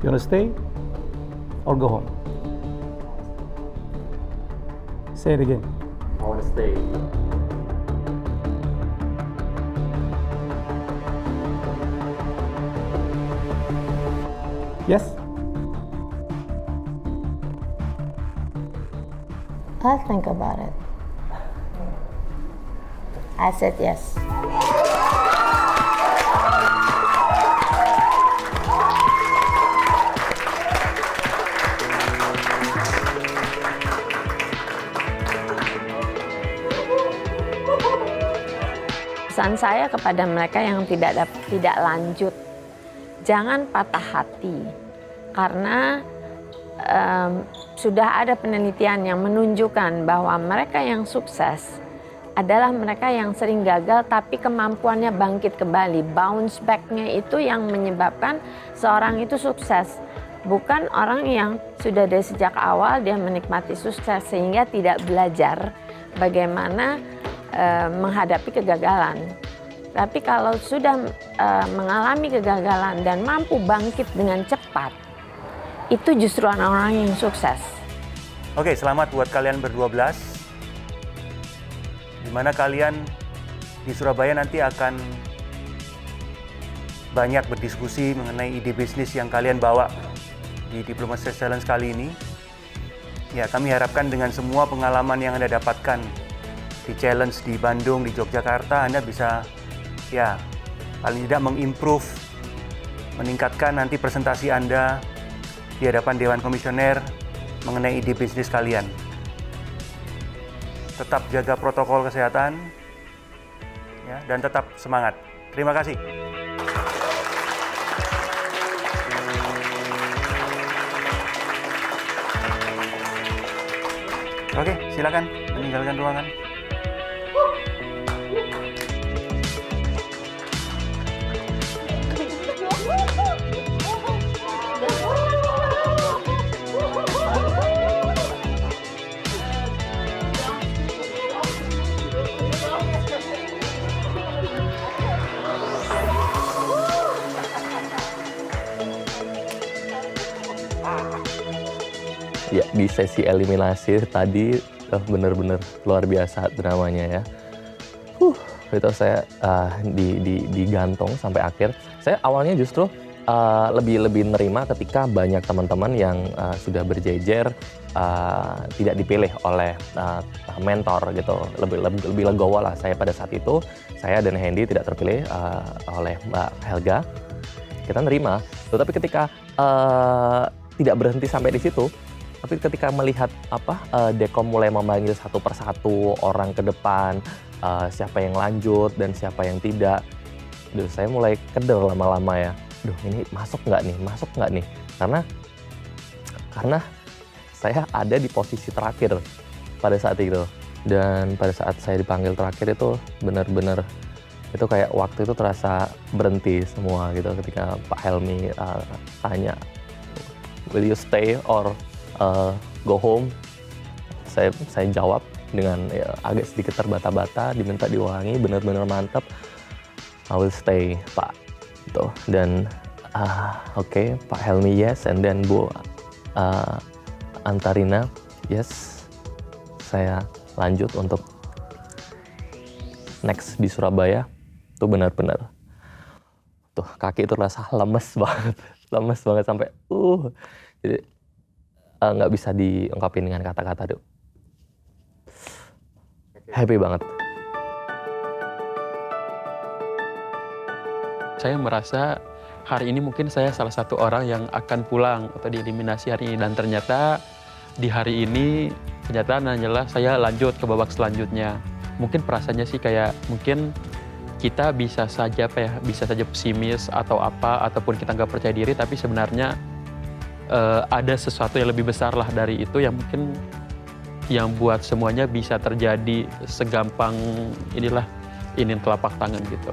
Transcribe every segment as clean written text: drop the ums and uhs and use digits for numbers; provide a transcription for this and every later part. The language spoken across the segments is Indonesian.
You want to stay or go home? Say it again. I want to stay. Yes? I'll think about it. I said yes. Pesan saya kepada mereka yang tidak lanjut, jangan patah hati, karena sudah ada penelitian yang menunjukkan bahwa mereka yang sukses adalah mereka yang sering gagal tapi kemampuannya bangkit kembali. Bounce back-nya itu yang menyebabkan seorang itu sukses. Bukan orang yang sudah dari sejak awal dia menikmati sukses sehingga tidak belajar bagaimana menghadapi kegagalan. Tapi kalau sudah mengalami kegagalan dan mampu bangkit dengan cepat, itu justru orang-orang yang sukses. Oke, selamat buat kalian ber-12. Di mana kalian di Surabaya nanti akan banyak berdiskusi mengenai ide bisnis yang kalian bawa di Diplomat Challenge kali ini. Ya, kami harapkan dengan semua pengalaman yang Anda dapatkan di challenge di Bandung, di Yogyakarta, Anda bisa ya paling tidak mengimprove, meningkatkan nanti presentasi Anda di hadapan Dewan Komisioner mengenai ide bisnis kalian. Tetap jaga protokol kesehatan ya, dan tetap semangat. Terima kasih. Oke, silakan meninggalkan ruangan. Ya, di sesi eliminasi tadi benar-benar luar biasa dramanya ya. Itu saya digantung sampai akhir. Saya awalnya justru lebih nerima ketika banyak teman-teman yang sudah berjejer tidak dipilih oleh mentor gitu. Lebih legowo lah saya pada saat itu. Saya dan Hendy tidak terpilih oleh Mbak Helga. Kita nerima. Tapi ketika tidak berhenti sampai di situ, tapi ketika melihat Dekom mulai memanggil satu persatu orang ke depan, siapa yang lanjut dan siapa yang tidak, saya mulai keder lama-lama ya. Ini masuk nggak nih? Karena saya ada di posisi terakhir pada saat itu. Dan pada saat saya dipanggil terakhir itu benar-benar itu kayak waktu itu terasa berhenti semua gitu ketika Pak Helmi tanya, will you stay or go home? Saya jawab dengan ya, agak sedikit terbata-bata, diminta diulangi, benar-benar mantap. I will stay, Pak. Gitu. Dan oke, Pak Helmi yes, and then Bu Antarina yes. Saya lanjut untuk next di Surabaya. Itu benar-benar tuh kaki itu rasa lemes banget sampai jadi nggak bisa diungkapin dengan kata-kata tuh. Happy banget. Saya merasa hari ini mungkin saya salah satu orang yang akan pulang atau dieliminasi hari ini, dan ternyata di hari ini kenyataan hanyalah saya lanjut ke babak selanjutnya. Mungkin perasaannya sih kayak mungkin kita bisa saja pesimis atau apa, ataupun kita nggak percaya diri, tapi sebenarnya ada sesuatu yang lebih besar lah dari itu yang mungkin yang buat semuanya bisa terjadi segampang ini telapak tangan gitu.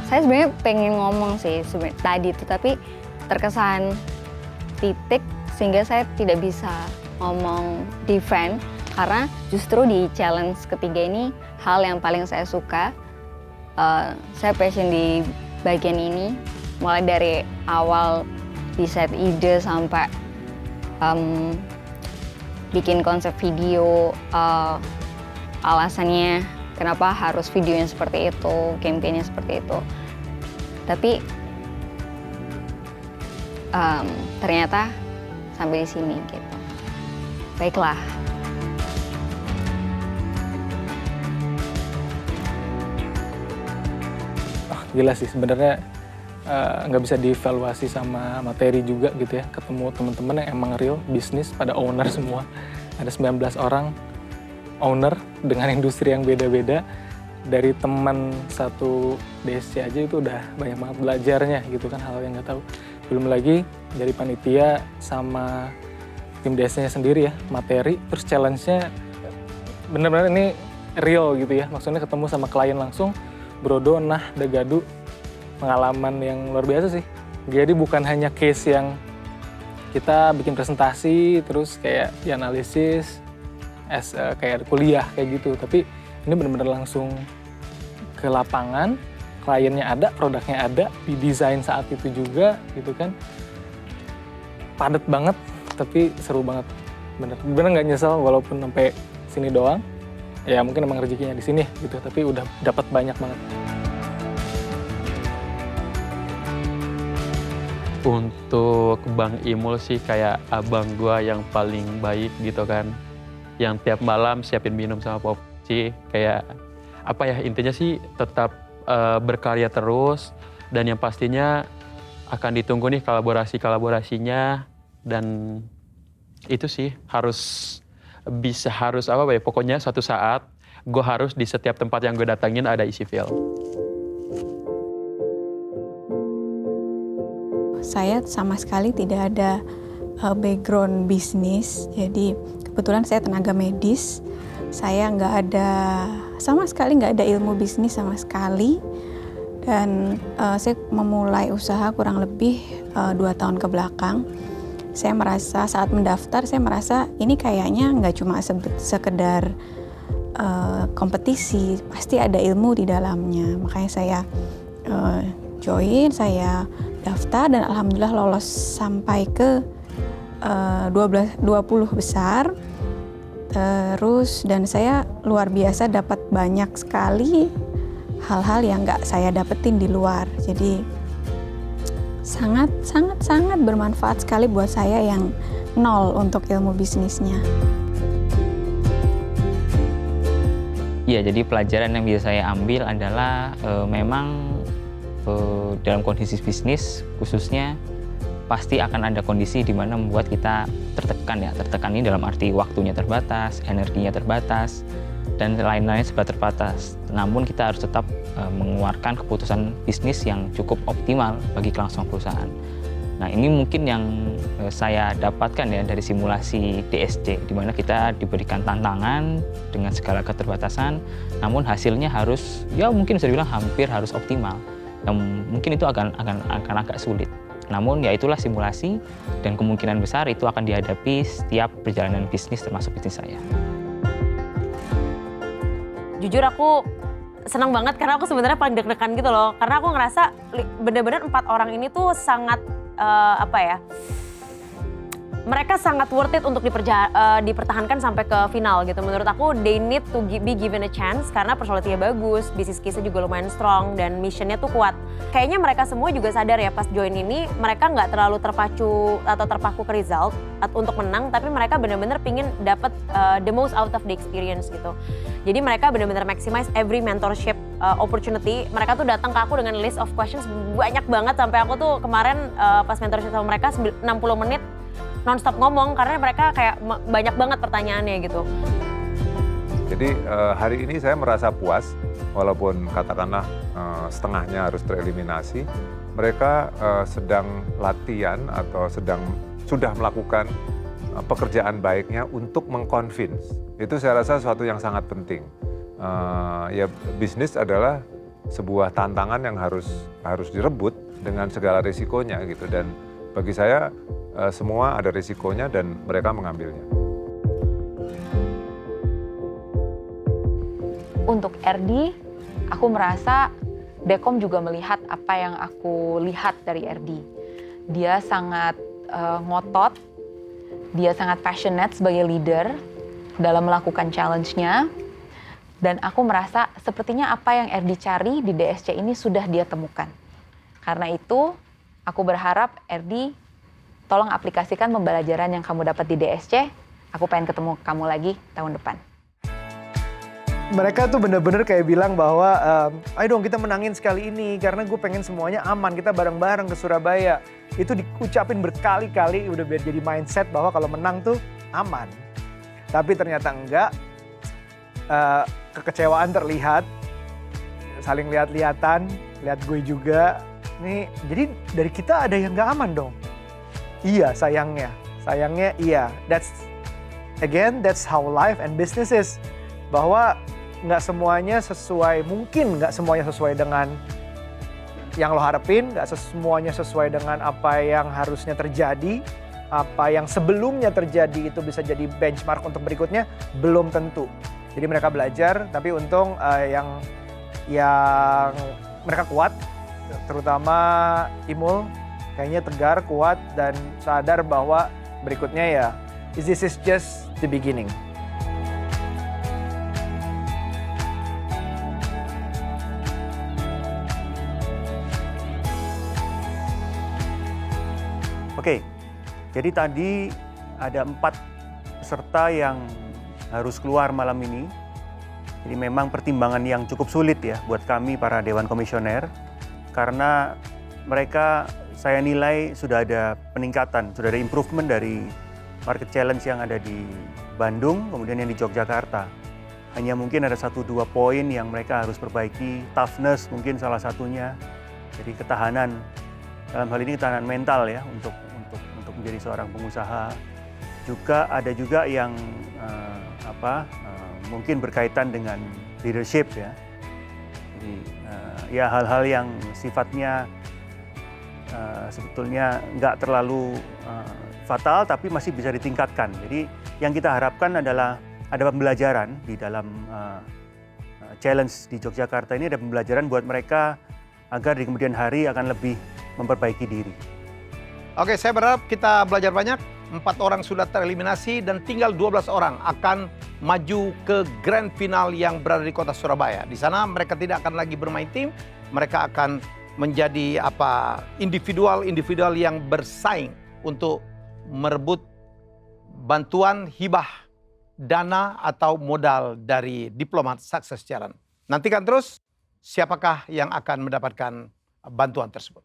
Saya sebenarnya pengen ngomong sih tadi itu, tapi terkesan titik sehingga saya tidak bisa ngomong defend karena justru di challenge ketiga ini hal yang paling saya suka. Saya passion di bagian ini, mulai dari awal decide ide sampai bikin konsep video, alasannya kenapa harus videonya seperti itu, campaign-nya seperti itu. Tapi ternyata sampai di sini gitu. Baiklah. Gila sih sebenarnya, nggak bisa dievaluasi sama materi juga gitu ya. Ketemu teman-teman yang emang real bisnis, pada owner semua. Ada 19 orang owner dengan industri yang beda-beda. Dari teman satu DSC aja itu udah banyak banget belajarnya gitu kan, hal yang nggak tahu. Belum lagi dari panitia sama tim DSC-nya sendiri ya, materi, terus challenge-nya bener-bener ini real gitu ya. Maksudnya ketemu sama klien langsung, brodo, nah, dagadu, pengalaman yang luar biasa sih. Jadi bukan hanya case yang kita bikin presentasi, terus kayak dianalisis, kayak kuliah kayak gitu. Tapi ini benar-benar langsung ke lapangan, kliennya ada, produknya ada, didesain saat itu juga gitu kan. Padat banget, tapi seru banget. Bener nggak nyesel walaupun sampai sini doang. Ya mungkin emang rezekinya di sini gitu, tapi udah dapat banyak banget. Untuk Bang Imul sih kayak abang gua yang paling baik gitu kan. Yang tiap malam siapin minum sama Popci, kayak apa ya, intinya sih tetap berkarya terus, dan yang pastinya akan ditunggu nih kolaborasinya, dan itu sih harus apa ya, pokoknya suatu saat gue harus di setiap tempat yang gue datangin ada EasyFeel. Saya sama sekali tidak ada background bisnis, jadi kebetulan saya tenaga medis. Saya sama sekali nggak ada ilmu bisnis sama sekali. Dan saya memulai usaha kurang lebih 2 tahun ke belakang. Saya merasa saat mendaftar, saya merasa ini kayaknya nggak cuma sekedar kompetisi, pasti ada ilmu di dalamnya. Makanya saya join, saya daftar, dan alhamdulillah lolos sampai ke 20 besar. Terus dan saya luar biasa dapat banyak sekali hal-hal yang nggak saya dapetin di luar. Jadi sangat bermanfaat sekali buat saya yang nol untuk ilmu bisnisnya. Iya, jadi pelajaran yang bisa saya ambil adalah memang dalam kondisi bisnis khususnya pasti akan ada kondisi di mana membuat kita tertekan ya. Tertekan ini dalam arti waktunya terbatas, energinya terbatas, dan lain-lainnya serba terbatas. Namun kita harus tetap mengeluarkan keputusan bisnis yang cukup optimal bagi kelangsungan perusahaan. Nah, ini mungkin yang saya dapatkan ya dari simulasi DSC, di mana kita diberikan tantangan dengan segala keterbatasan, namun hasilnya harus, ya mungkin bisa dibilang hampir harus optimal. Yang mungkin itu akan agak sulit. Namun ya itulah simulasi, dan kemungkinan besar itu akan dihadapi setiap perjalanan bisnis termasuk bisnis saya. Jujur aku senang banget karena aku sebenarnya paling deg-degan gitu loh. Karena aku ngerasa benar-benar 4 orang ini tuh sangat mereka sangat worth it untuk dipertahankan sampai ke final gitu. Menurut aku they need to be given a chance karena personality-nya bagus, bisnis case-nya juga lumayan strong, dan mission-nya tuh kuat. Kayaknya mereka semua juga sadar ya pas join ini, mereka nggak terlalu terpacu atau terpaku ke result untuk menang, tapi mereka benar-benar pingin dapat the most out of the experience gitu. Jadi mereka benar-benar maximize every mentorship opportunity. Mereka tuh datang ke aku dengan list of questions banyak banget, sampai aku tuh kemarin pas mentorship sama mereka 60 menit non-stop ngomong karena mereka kayak banyak banget pertanyaannya gitu. Jadi hari ini saya merasa puas, walaupun katakanlah setengahnya harus tereliminasi. Mereka sedang latihan atau sudah melakukan pekerjaan baiknya untuk mengconvince. Itu saya rasa sesuatu yang sangat penting. Ya bisnis adalah sebuah tantangan yang harus direbut dengan segala risikonya gitu, dan bagi saya semua ada risikonya dan mereka mengambilnya. Untuk RD, aku merasa Bekom juga melihat apa yang aku lihat dari RD. Dia sangat ngotot, dia sangat passionate sebagai leader dalam melakukan challenge-nya. Dan aku merasa sepertinya apa yang RD cari di DSC ini sudah dia temukan. Karena itu, aku berharap RD tolong aplikasikan pembelajaran yang kamu dapat di DSC. Aku pengen ketemu kamu lagi tahun depan. Mereka tuh bener-bener kayak bilang bahwa ayo dong kita menangin sekali ini karena gue pengen semuanya aman, kita bareng-bareng ke Surabaya. Itu diucapin berkali-kali udah biar jadi mindset bahwa kalau menang tuh aman. Tapi ternyata enggak, kekecewaan terlihat, saling lihat-lihatan, lihat gue juga. Nih, jadi dari kita ada yang nggak aman dong. Iya, sayangnya iya. That's how life and business is. Bahwa nggak semuanya sesuai, mungkin nggak semuanya sesuai dengan yang lo harapin, nggak semuanya sesuai dengan apa yang harusnya terjadi, apa yang sebelumnya terjadi itu bisa jadi benchmark untuk berikutnya, belum tentu. Jadi mereka belajar, tapi untung yang mereka kuat, terutama Imul, kayaknya tegar, kuat, dan sadar bahwa berikutnya ya, this is just the beginning. Oke, jadi tadi ada 4 peserta yang harus keluar malam ini. Jadi memang pertimbangan yang cukup sulit ya buat kami para Dewan Komisioner. Karena mereka saya nilai sudah ada peningkatan, sudah ada improvement dari market challenge yang ada di Bandung, kemudian yang di Yogyakarta. Hanya mungkin ada 1-2 poin yang mereka harus perbaiki, toughness mungkin salah satunya. Jadi ketahanan, dalam hal ini ketahanan mental ya untuk menjadi seorang pengusaha. Juga ada juga yang mungkin berkaitan dengan leadership ya. Jadi ya hal-hal yang sifatnya sebetulnya nggak terlalu fatal tapi masih bisa ditingkatkan. Jadi yang kita harapkan adalah ada pembelajaran di dalam challenge di Yogyakarta ini, ada pembelajaran buat mereka agar di kemudian hari akan lebih memperbaiki diri. Oke, saya berharap kita belajar banyak. 4 orang sudah tereliminasi dan tinggal 12 orang akan maju ke grand final yang berada di kota Surabaya. Di sana mereka tidak akan lagi bermain tim, mereka akan menjadi individual yang bersaing untuk merebut bantuan, hibah, dana atau modal dari Diplomat Success Challenge. Nantikan terus siapakah yang akan mendapatkan bantuan tersebut.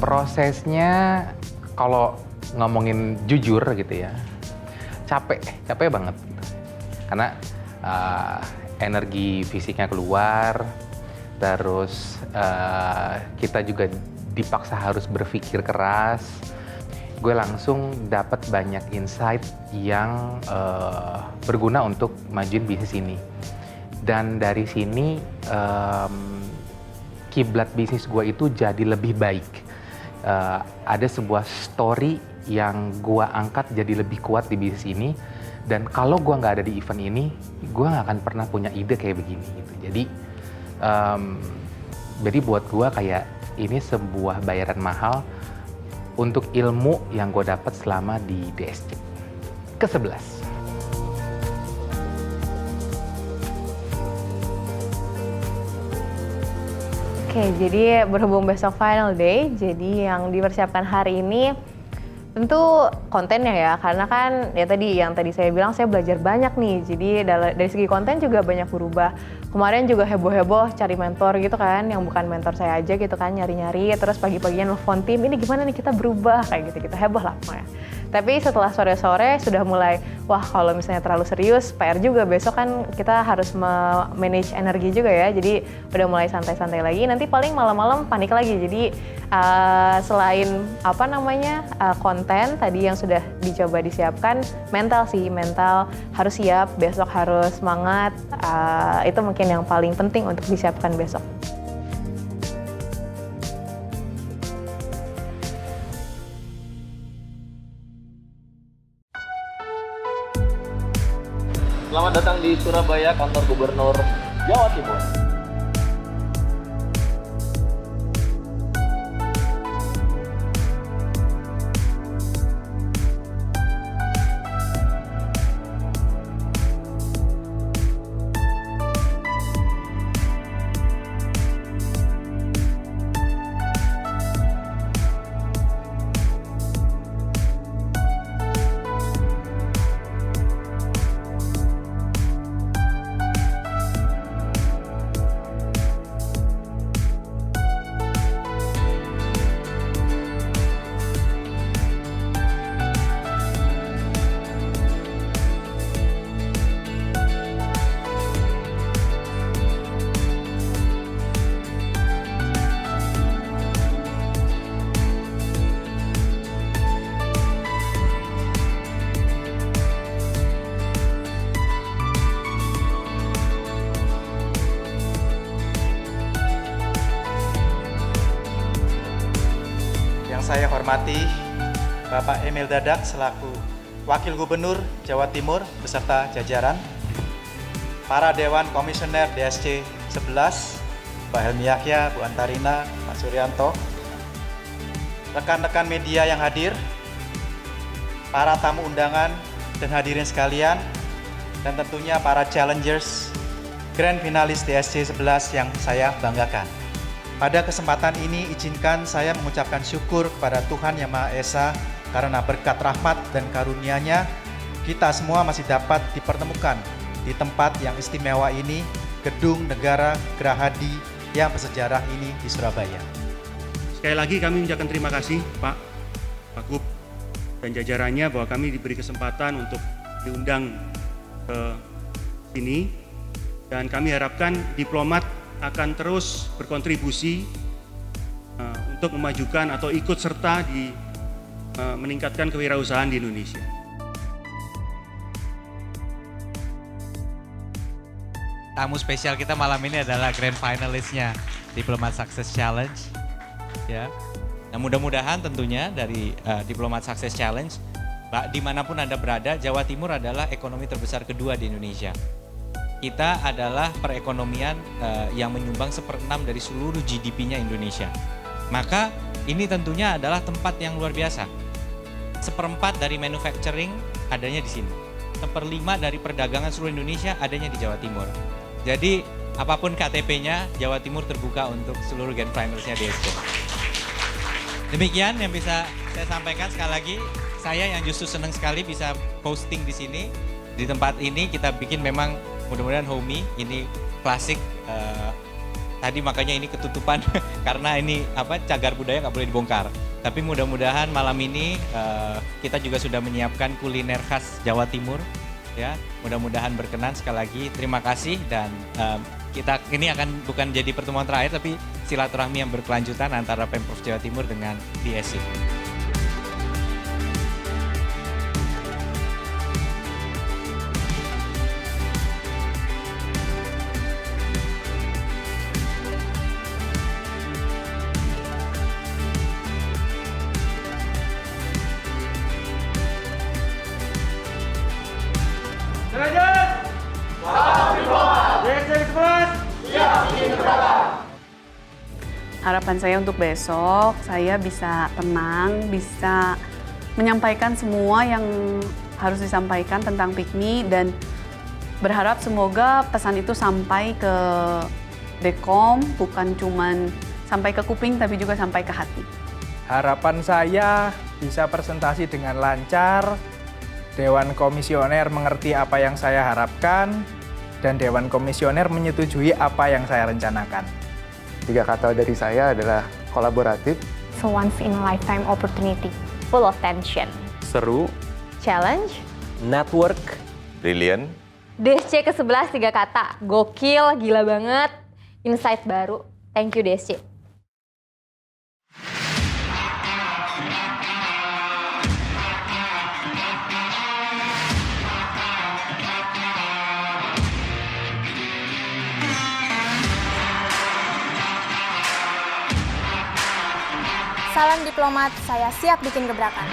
Prosesnya kalau ngomongin jujur gitu ya, capek banget gitu. Karena energi fisiknya keluar, terus kita juga dipaksa harus berpikir keras. Gue langsung dapat banyak insight yang berguna untuk majuin bisnis ini. Dan dari sini kiblat bisnis gue itu jadi lebih baik. Ada sebuah story yang gue angkat jadi lebih kuat di bisnis ini, dan kalau gue nggak ada di event ini, gue nggak akan pernah punya ide kayak begini gitu. Jadi buat gue kayak ini sebuah bayaran mahal untuk ilmu yang gue dapat selama di DSC ke-11. Oke, jadi berhubung besok final day, jadi yang dipersiapkan hari ini tentu kontennya ya, karena kan ya tadi yang tadi saya bilang saya belajar banyak nih, jadi dari segi konten juga banyak berubah. Kemarin juga heboh-heboh cari mentor gitu kan, yang bukan mentor saya aja gitu kan, nyari-nyari, terus pagi-paginya nelfon tim, ini gimana nih kita berubah, kayak gitu-gitu, heboh lah pokoknya. Tapi setelah sore-sore sudah mulai, wah kalau misalnya terlalu serius, PR juga besok kan kita harus manage energi juga ya. Jadi udah mulai santai-santai lagi. Nanti paling malam-malam panik lagi. Jadi selain konten tadi yang sudah dicoba disiapkan, mental harus siap, besok harus semangat. Itu mungkin yang paling penting untuk disiapkan besok. Selamat datang di Surabaya, kantor Gubernur Jawa Timur. Saya hormati Bapak Emil Dadak selaku Wakil Gubernur Jawa Timur beserta jajaran, para Dewan Komisioner DSC 11, Pak Helmi Yahya, Bu Antarina, Pak Suryanto, rekan-rekan media yang hadir, para tamu undangan dan hadirin sekalian, dan tentunya para challengers Grand Finalis DSC 11 yang saya banggakan. Pada kesempatan ini izinkan saya mengucapkan syukur kepada Tuhan Yang Maha Esa karena berkat rahmat dan karunia-Nya kita semua masih dapat dipertemukan di tempat yang istimewa ini, Gedung Negara Gerahadi yang bersejarah ini di Surabaya. Sekali lagi kami mengucapkan terima kasih Pak Gub dan jajarannya bahwa kami diberi kesempatan untuk diundang ke sini, dan kami harapkan diplomat akan terus berkontribusi untuk memajukan atau ikut serta di meningkatkan kewirausahaan di Indonesia. Tamu spesial kita malam ini adalah Grand Finalistnya Diplomat Success Challenge. Ya, nah mudah-mudahan tentunya dari Diplomat Success Challenge, dimanapun Anda berada, Jawa Timur adalah ekonomi terbesar kedua di Indonesia. Kita adalah perekonomian yang menyumbang 1/6 dari seluruh GDP-nya Indonesia. Maka ini tentunya adalah tempat yang luar biasa. 1/4 dari manufacturing adanya di sini. 1/5 dari perdagangan seluruh Indonesia adanya di Jawa Timur. Jadi apapun KTP-nya, Jawa Timur terbuka untuk seluruh Grand Finalist-nya DSC. Demikian yang bisa saya sampaikan. Sekali lagi, saya yang justru senang sekali bisa posting di sini. Di tempat ini kita bikin memang mudah-mudahan homey, ini klasik. Tadi makanya ini ketutupan karena ini cagar budaya nggak boleh dibongkar. Tapi mudah-mudahan malam ini kita juga sudah menyiapkan kuliner khas Jawa Timur. Ya, mudah-mudahan berkenan. Sekali lagi terima kasih, dan kita ini akan bukan jadi pertemuan terakhir tapi silaturahmi yang berkelanjutan antara Pemprov Jawa Timur dengan DSC. Harapan saya untuk besok, saya bisa tenang, bisa menyampaikan semua yang harus disampaikan tentang PIKMI, dan berharap semoga pesan itu sampai ke Dekom, bukan cuman sampai ke kuping tapi juga sampai ke hati. Harapan saya bisa presentasi dengan lancar, Dewan Komisioner mengerti apa yang saya harapkan, dan Dewan Komisioner menyetujui apa yang saya rencanakan. 3 kata dari saya adalah kolaboratif. It's a once in a lifetime opportunity, full of tension. seru. Challenge. Network. Brilliant. DSC ke-11 3 kata. Gokil, gila banget. Insight baru. Thank you DSC. Salam diplomat, saya siap bikin gebrakan.